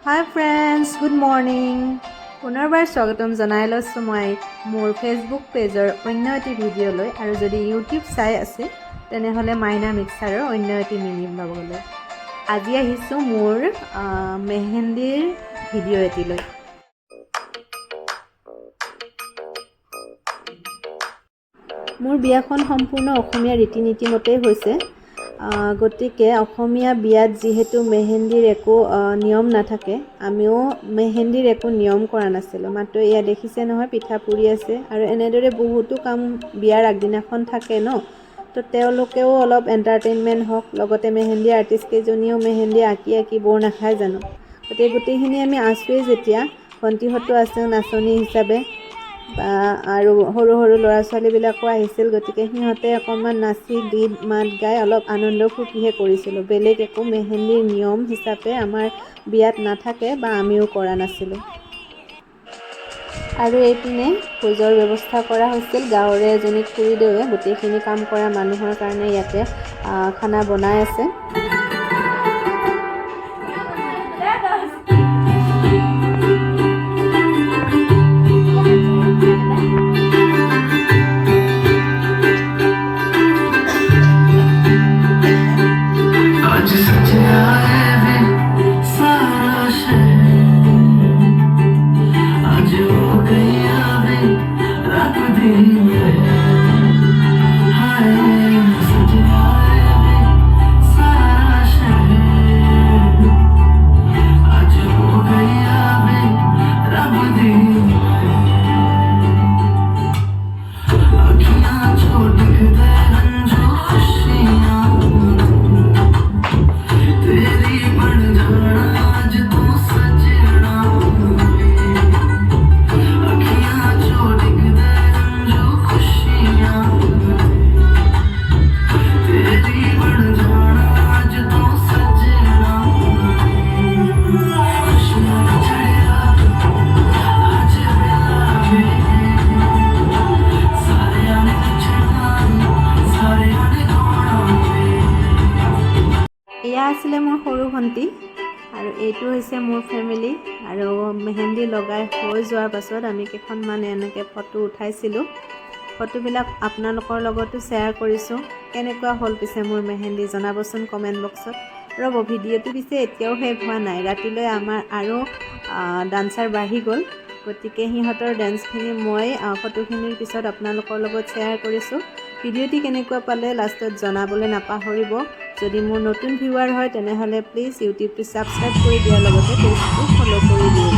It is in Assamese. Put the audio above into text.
হাই ফ্ৰেণ্ডছ, গুড মৰ্ণিং। পুনৰবাৰ স্বাগতম জনাই লৈছোঁ মই মোৰ ফেচবুক পেজৰ অন্য এটি ভিডিঅ'লৈ। আৰু যদি ইউটিউব চাই আছে তেনেহ'লে মাইনা মিক্সাৰৰ অন্য এটি মিনি ব্লগলৈ। আজি আহিছোঁ মোৰ মেহেন্দিৰ ভিডিঅ' এটিলৈ। মোৰ বিয়াখন সম্পূৰ্ণ অসমীয়া ৰীতি নীতি মতেই হৈছে। গতিকে অসমীয়া বিয়াত যিহেতু মেহেন্দিৰ একো নিয়ম নাথাকে, আমিও মেহেন্দিৰ একো নিয়ম কৰা নাছিলোঁ। মাত্ৰ এয়া দেখিছে নহয়, পিঠা পুৰি আছে। আৰু এনেদৰে বহুতো কাম বিয়াৰ আগদিনাখন থাকে ন, তো তেওঁলোকেও অলপ এণ্টাৰটেইনমেণ্ট হওক, লগতে মেহেন্দি আৰ্টিষ্টকেইজনীয়েও মেহেন্দি আঁকি বৰ নাখায় জানো। গতিকে গোটেইখিনি আমি আছোঁৱেই যেতিয়া, ভণ্টিহঁতো আছে নাচনী হিচাপে, আৰু সৰু সৰু ল'ৰা ছোৱালীবিলাকো আহিছিল। গতিকে সিহঁতে অকণমান নাচি গীত মাত গাই অলপ আনন্দ ফূৰ্তিহে কৰিছিলোঁ। বেলেগ একো মেহেন্দিৰ নিয়ম হিচাপে আমাৰ বিয়াত নাথাকে বা আমিও কৰা নাছিলোঁ। আৰু এইপিনে ভোজৰ ব্যৱস্থা কৰা হৈছিল। গাঁৱৰে এজনী খুৰীদেৱে গোটেইখিনি কাম কৰা মানুহৰ কাৰণে ইয়াতে খানা বনাই আছে। এয়া আছিলে মোৰ সৰু ভণ্টি, আৰু এইটো হৈছে মোৰ ফেমিলি। আৰু মেহেন্দি লগাই হৈ যোৱাৰ পাছত আমি কেইখনমান এনেকৈ ফটো উঠাইছিলোঁ। ফটোবিলাক আপোনালোকৰ লগতো শ্বেয়াৰ কৰিছোঁ। কেনেকুৱা হ'ল পিছে মোৰ মেহেন্দি জনাবচোন কমেণ্ট বক্সত। ৰ'ব, ভিডিঅ'টো পিছে এতিয়াও শেষ হোৱা নাই। ৰাতিলৈ আমাৰ আৰু ডান্সাৰ বাঢ়ি গ'ল। গতিকে সিহঁতৰ ডেন্সখিনি মই ফটোখিনিৰ পিছত আপোনালোকৰ লগত শ্বেয়াৰ কৰিছোঁ। ভিডিঅ'টি কেনেকুৱা পালে লাষ্টত জনাবলৈ নাপাহৰিব। যদি মোৰ নতুন ভিউৱাৰ হয় তেনেহ'লে প্লিজ ইউটিউবটো ছাবস্ক্ৰাইব কৰি দিয়াৰ লগতে পেজটো ফ'ল' কৰি দিব।